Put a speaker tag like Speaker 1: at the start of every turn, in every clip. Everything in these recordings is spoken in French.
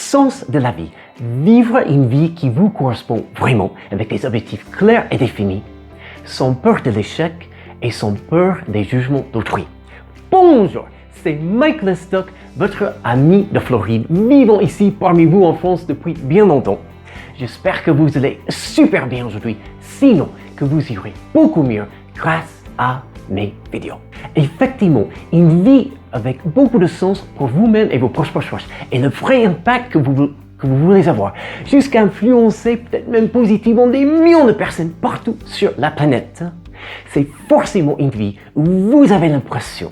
Speaker 1: sens de la vie, vivre une vie qui vous correspond vraiment, avec des objectifs clairs et définis, sans peur de l'échec et sans peur des jugements d'autrui. Bonjour, c'est Mike Lestock, votre ami de Floride, vivant ici parmi vous en France depuis bien longtemps. J'espère que vous allez super bien aujourd'hui, sinon que vous irez beaucoup mieux grâce à mes vidéos. Effectivement, une vie avec beaucoup de sens pour vous-même et vos proches et le vrai impact que vous voulez avoir, jusqu'à influencer peut-être même positivement des millions de personnes partout sur la planète. C'est forcément une vie où vous avez l'impression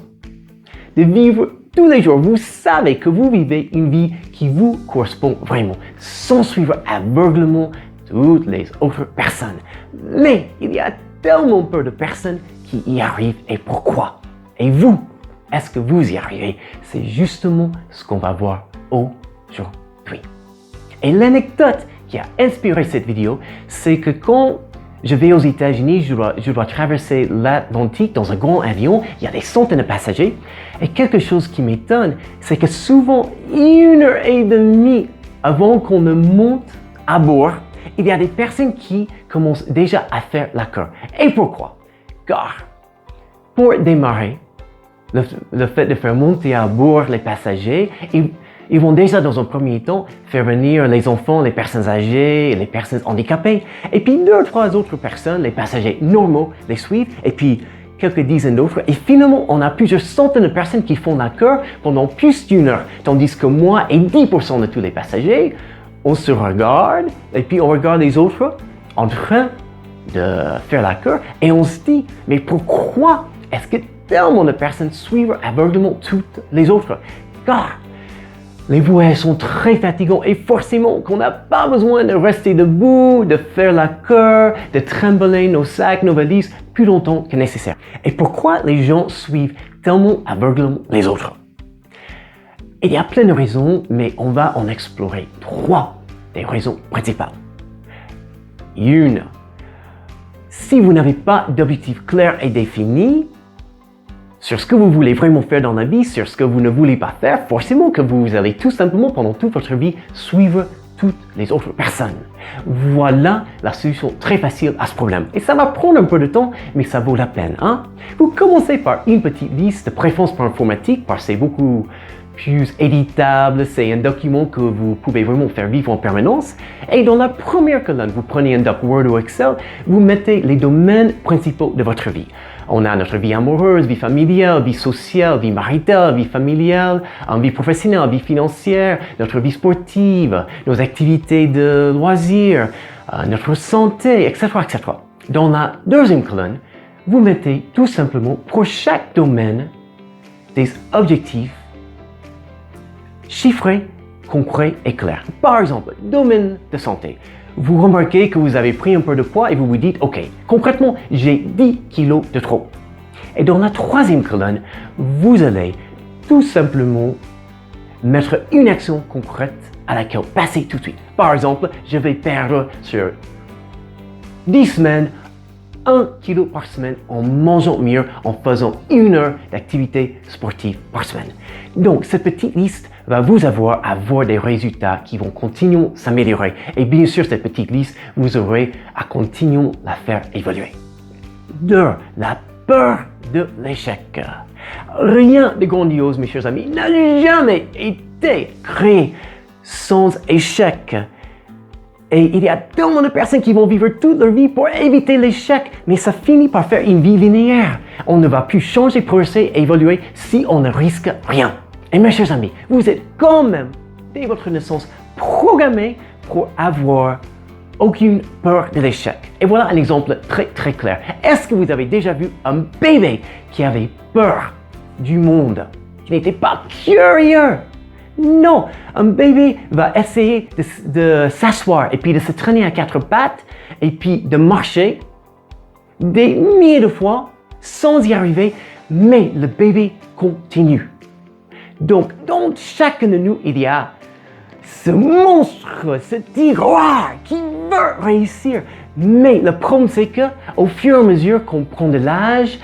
Speaker 1: de vivre tous les jours. Vous savez que vous vivez une vie qui vous correspond vraiment, sans suivre aveuglément toutes les autres personnes. Mais il y a tellement peu de personnes qui y arrivent et pourquoi? Et vous, est-ce que vous y arrivez? C'est justement ce qu'on va voir aujourd'hui. Et l'anecdote qui a inspiré cette vidéo, c'est que quand je vais aux États-Unis, je dois traverser l'Atlantique dans un grand avion, il y a des centaines de passagers, et quelque chose qui m'étonne, c'est que souvent, 1h30 avant qu'on ne monte à bord, il y a des personnes qui commencent déjà à faire la queue. Et pourquoi? Car pour démarrer, le fait de faire monter à bord les passagers, ils vont déjà dans un premier temps faire venir les enfants, les personnes âgées, les personnes handicapées, et puis 2 ou 3 autres personnes, les passagers normaux, les suivent, et puis quelques dizaines d'autres, et finalement on a plusieurs centaines de personnes qui font la queue pendant plus d'1 heure, tandis que moi et 10% de tous les passagers, on se regarde, et puis on regarde les autres en train de faire la queue, et on se dit, mais pourquoi est-ce que tellement de personnes suivent aveuglément toutes les autres? Car les voyages sont très fatigants et forcément qu'on n'a pas besoin de rester debout, de faire la queue, de trimballer nos sacs, nos valises plus longtemps que nécessaire. Et pourquoi les gens suivent tellement aveuglément les autres? Il y a plein de raisons, mais on va en explorer 3 des raisons principales. Une, si vous n'avez pas d'objectif clair et défini sur ce que vous voulez vraiment faire dans la vie, sur ce que vous ne voulez pas faire, forcément que vous allez tout simplement, pendant toute votre vie, suivre toutes les autres personnes. Voilà la solution très facile à ce problème. Et ça va prendre un peu de temps, mais ça vaut la peine. Vous commencez par une petite liste de préférences pour informatique, parce que c'est beaucoup plus éditable, c'est un document que vous pouvez vraiment faire vivre en permanence. Et dans la première colonne, vous prenez un doc Word ou Excel, vous mettez les domaines principaux de votre vie. On a notre vie amoureuse, vie familiale, vie sociale, vie maritale, vie familiale, vie professionnelle, vie financière, notre vie sportive, nos activités de loisirs, notre santé, etc., etc. Dans la deuxième colonne, vous mettez tout simplement pour chaque domaine des objectifs chiffrés, concrets et clairs. Par exemple, domaine de santé. Vous remarquez que vous avez pris un peu de poids et vous vous dites, OK, concrètement, j'ai 10 kilos de trop. Et dans la troisième colonne, vous allez tout simplement mettre une action concrète à laquelle passer tout de suite. Par exemple, je vais perdre sur 10 semaines 1 kilo par semaine en mangeant mieux, en faisant 1 heure d'activité sportive par semaine. Donc, cette petite liste va vous avoir des résultats qui vont continuer à s'améliorer. Et bien sûr, cette petite liste, vous aurez à continuer à la faire évoluer. 2. La peur de l'échec. Rien de grandiose, mes chers amis, n'a jamais été créé sans échec. Et il y a tellement de personnes qui vont vivre toute leur vie pour éviter l'échec, mais ça finit par faire une vie linéaire. On ne va plus changer, progresser et évoluer si on ne risque rien. Et mes chers amis, vous êtes quand même, dès votre naissance, programmés pour avoir aucune peur de l'échec. Et voilà un exemple très très clair. Est-ce que vous avez déjà vu un bébé qui avait peur du monde, qui n'était pas curieux? Non, un bébé va essayer de s'asseoir et puis de se traîner à 4 pattes et puis de marcher des milliers de fois sans y arriver, mais le bébé continue. Donc, dans chacun de nous, il y a ce monstre, ce tigre qui veut réussir. Mais le problème, c'est qu'au fur et à mesure qu'on prend de l'âge,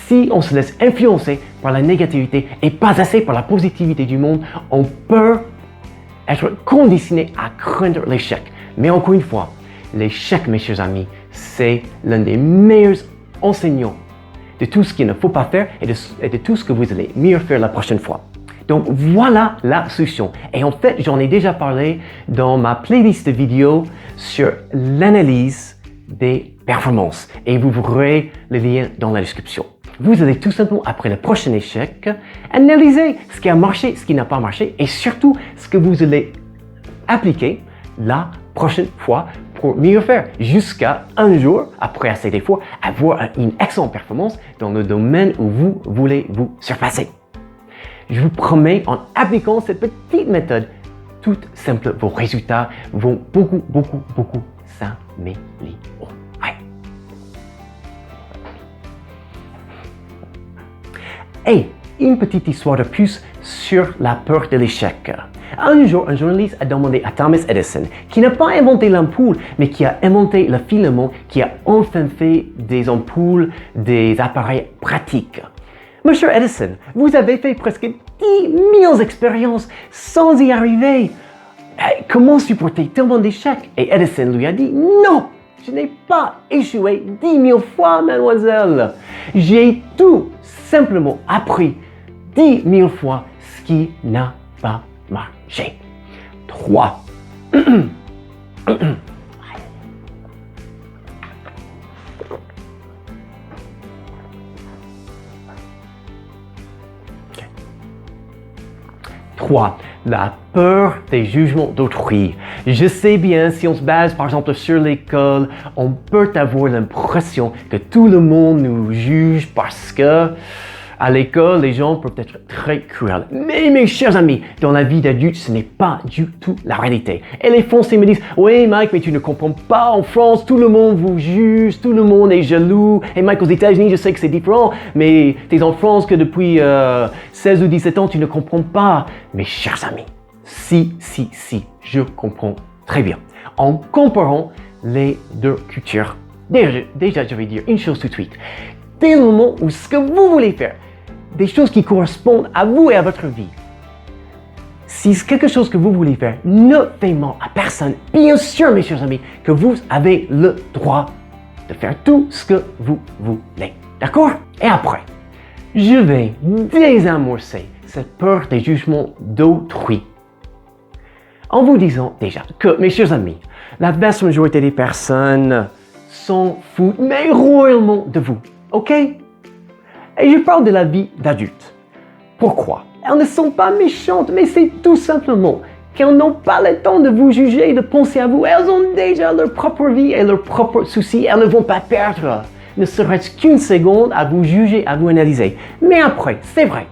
Speaker 1: si on se laisse influencer par la négativité et pas assez par la positivité du monde, on peut être conditionné à craindre l'échec. Mais encore une fois, l'échec, mes chers amis, c'est l'un des meilleurs enseignants de tout ce qu'il ne faut pas faire et de tout ce que vous allez mieux faire la prochaine fois. Donc voilà la solution. Et en fait, j'en ai déjà parlé dans ma playlist de vidéos sur l'analyse des performances. Et vous verrez le lien dans la description. Vous allez tout simplement, après le prochain échec, analyser ce qui a marché, ce qui n'a pas marché et surtout ce que vous allez appliquer la prochaine fois pour mieux faire jusqu'à un jour, après assez des fois, avoir une excellente performance dans le domaine où vous voulez vous surpasser. Je vous promets, en appliquant cette petite méthode toute simple, vos résultats vont beaucoup s'améliorer. Ouais. Et une petite histoire de plus sur la peur de l'échec. Un jour, un journaliste a demandé à Thomas Edison, qui n'a pas inventé l'ampoule, mais qui a inventé le filament, qui a enfin fait des ampoules, des appareils pratiques. Monsieur Edison, vous avez fait presque 10 000 expériences sans y arriver. Comment supporter tellement d'échecs? Et Edison lui a dit, non, je n'ai pas échoué 10 000 fois, mademoiselle. J'ai tout simplement appris 10 000 fois ce qui n'a pas marché. 3. La peur des jugements d'autrui. Je sais bien, si on se base par exemple sur l'école, on peut avoir l'impression que tout le monde nous juge parce que à l'école, les gens peuvent être très cruels. Mais mes chers amis, dans la vie d'adulte, ce n'est pas du tout la réalité. Et les Français me disent, oui Mike, mais tu ne comprends pas, en France, tout le monde vous juge, tout le monde est jaloux. Et Mike, aux États-Unis, je sais que c'est différent, mais tu es en France que depuis 16 ou 17 ans, tu ne comprends pas. Mes chers amis, si, je comprends très bien. En comparant les deux cultures, déjà, je vais dire une chose tout de suite. Dès le moment où ce que vous voulez faire, des choses qui correspondent à vous et à votre vie. Si c'est quelque chose que vous voulez faire, ne faites mal à personne. Bien sûr, mes chers amis, que vous avez le droit de faire tout ce que vous voulez. D'accord? Et après, je vais désamorcer cette peur des jugements d'autrui en vous disant déjà que, mes chers amis, la vaste majorité des personnes s'en foutent, mais royalement de vous. OK? Et je parle de la vie d'adulte. Pourquoi? Elles ne sont pas méchantes, mais c'est tout simplement qu'elles n'ont pas le temps de vous juger et de penser à vous. Elles ont déjà leur propre vie et leurs propres soucis. Elles ne vont pas perdre ne serait-ce qu'une seconde à vous juger, à vous analyser. Mais après, c'est vrai,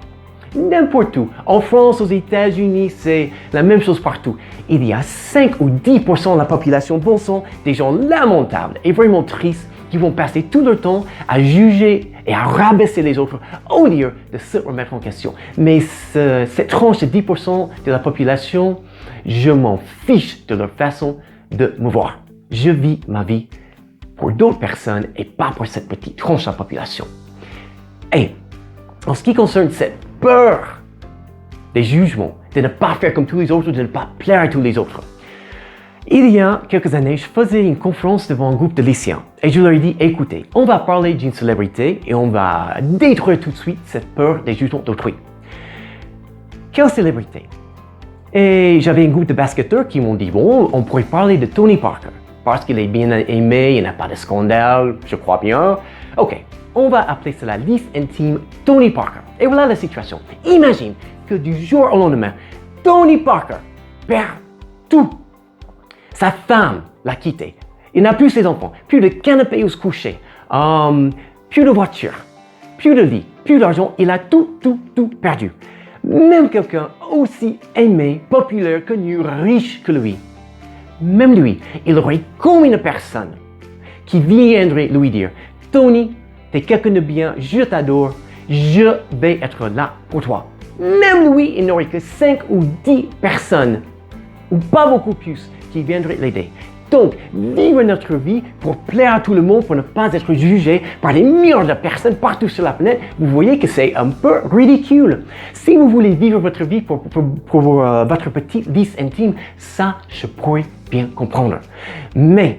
Speaker 1: n'importe où, en France, aux États-Unis, c'est la même chose partout. Il y a 5 ou 10% de la population, bon sang, des gens lamentables et vraiment tristes qui vont passer tout leur temps à juger et à rabaisser les autres au lieu de se remettre en question. Mais cette tranche de 10% de la population, je m'en fiche de leur façon de me voir. Je vis ma vie pour d'autres personnes et pas pour cette petite tranche de la population. Et en ce qui concerne cette peur des jugements, de ne pas faire comme tous les autres, de ne pas plaire à tous les autres, il y a quelques années, je faisais une conférence devant un groupe de lycéens et je leur ai dit, écoutez, on va parler d'une célébrité et on va détruire tout de suite cette peur des jugements d'autrui. Quelle célébrité? Et j'avais un groupe de basketteurs qui m'ont dit, bon, on pourrait parler de Tony Parker parce qu'il est bien aimé, il n'a pas de scandale, je crois bien. Ok, on va appeler cela liste intime Tony Parker. Et voilà la situation. Imagine que du jour au lendemain, Tony Parker perd tout. Sa femme l'a quitté. Il n'a plus ses enfants, plus de canapé où se coucher, plus de voiture, plus de lit, plus d'argent. Il a tout perdu. Même quelqu'un aussi aimé, populaire, connu, riche que lui, même lui, il aurait combien de personnes qui viendraient lui dire « Tony, t'es quelqu'un de bien, je t'adore, je vais être là pour toi. » Même lui, il n'aurait que 5 ou 10 personnes, ou pas beaucoup plus, qui viendraient l'aider. Donc, vivre notre vie pour plaire à tout le monde, pour ne pas être jugé par des millions de personnes partout sur la planète, vous voyez que c'est un peu ridicule. Si vous voulez vivre votre vie pour votre petite vie intime, ça, je pourrais bien comprendre. Mais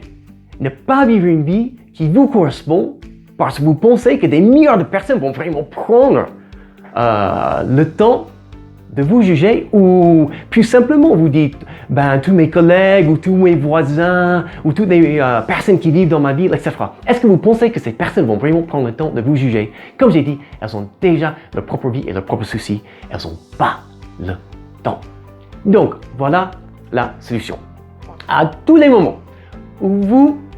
Speaker 1: ne pas vivre une vie qui vous correspond parce que vous pensez que des milliards de personnes vont vraiment prendre le temps de vous juger, ou plus simplement vous dites, tous mes collègues ou tous mes voisins ou toutes les personnes qui vivent dans ma ville, etc. Est-ce que vous pensez que ces personnes vont vraiment prendre le temps de vous juger? Comme j'ai dit, elles ont déjà leur propre vie et leurs propres soucis. Elles n'ont pas le temps. Donc, voilà la solution. À tous les moments où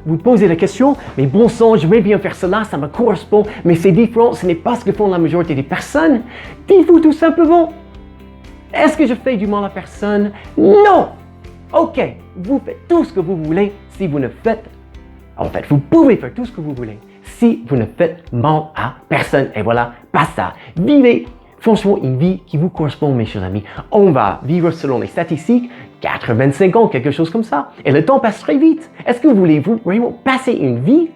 Speaker 1: vous posez la question, mais bon sang, je vais bien faire cela, ça me correspond, mais c'est différent, ce n'est pas ce que font la majorité des personnes. Dites-vous tout simplement, est-ce que je fais du mal à personne? Non! Ok, vous faites tout ce que vous voulez si vous ne faites... En fait, vous pouvez faire tout ce que vous voulez si vous ne faites mal à personne. Et voilà, pas ça. Vivez franchement une vie qui vous correspond, mes chers amis. On va vivre selon les statistiques 85 ans, quelque chose comme ça. Et le temps passe très vite. Est-ce que voulez-vous vraiment passer une vie,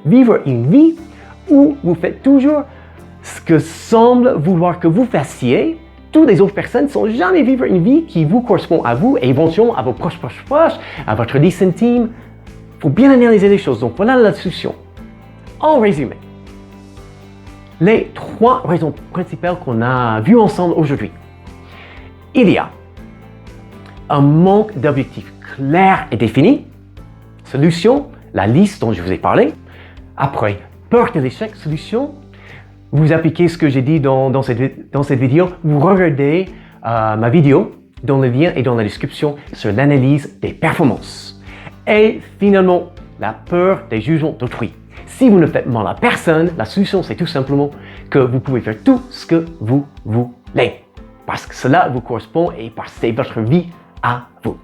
Speaker 1: vivre une vie où vous faites toujours ce que semble vouloir que vous fassiez? Toutes les autres personnes ne sont jamais vivre une vie qui vous correspond à vous et éventuellement à vos proches, à votre vie intime. Il faut bien analyser les choses. Donc voilà la solution. En résumé, les 3 raisons principales qu'on a vues ensemble aujourd'hui. Il y a un manque d'objectifs clairs et définis. Solution, la liste dont je vous ai parlé. Après, peur de l'échec, solution. Vous appliquez ce que j'ai dit dans cette vidéo. Vous regardez ma vidéo dont le lien est dans la description sur l'analyse des performances. Et finalement, la peur des jugements d'autrui. Si vous ne faites mal à personne, la solution c'est tout simplement que vous pouvez faire tout ce que vous voulez. Parce que cela vous correspond et parce que c'est votre vie à vous.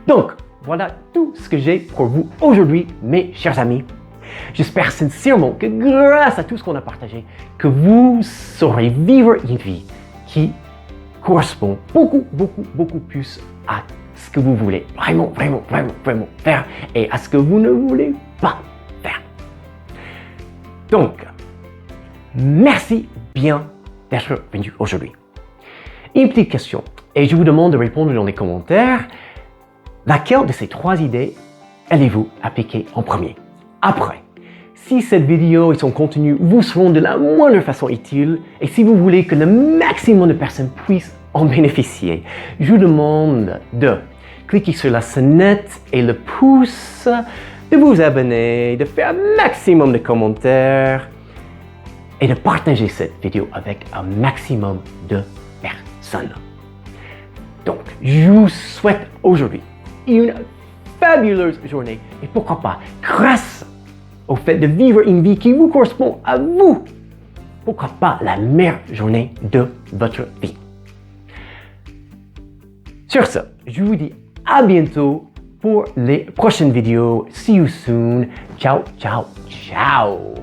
Speaker 1: Donc, voilà tout ce que j'ai pour vous aujourd'hui, mes chers amis. J'espère sincèrement que grâce à tout ce qu'on a partagé, que vous saurez vivre une vie qui correspond beaucoup plus à ce que vous voulez vraiment faire et à ce que vous ne voulez pas faire. Donc, merci bien d'être venu aujourd'hui. Une petite question, et je vous demande de répondre dans les commentaires. Laquelle de ces 3 idées allez-vous appliquer en premier? Après, si cette vidéo et son contenu vous seront de la moindre façon utiles et si vous voulez que le maximum de personnes puissent en bénéficier, je vous demande de cliquer sur la sonnette et le pouce, de vous abonner, de faire un maximum de commentaires et de partager cette vidéo avec un maximum de personnes. Donc, je vous souhaite aujourd'hui une fabuleuse journée et pourquoi pas, grâce au fait de vivre une vie qui vous correspond à vous, pourquoi pas la meilleure journée de votre vie. Sur ce, je vous dis à bientôt pour les prochaines vidéos. See you soon. Ciao, ciao, ciao.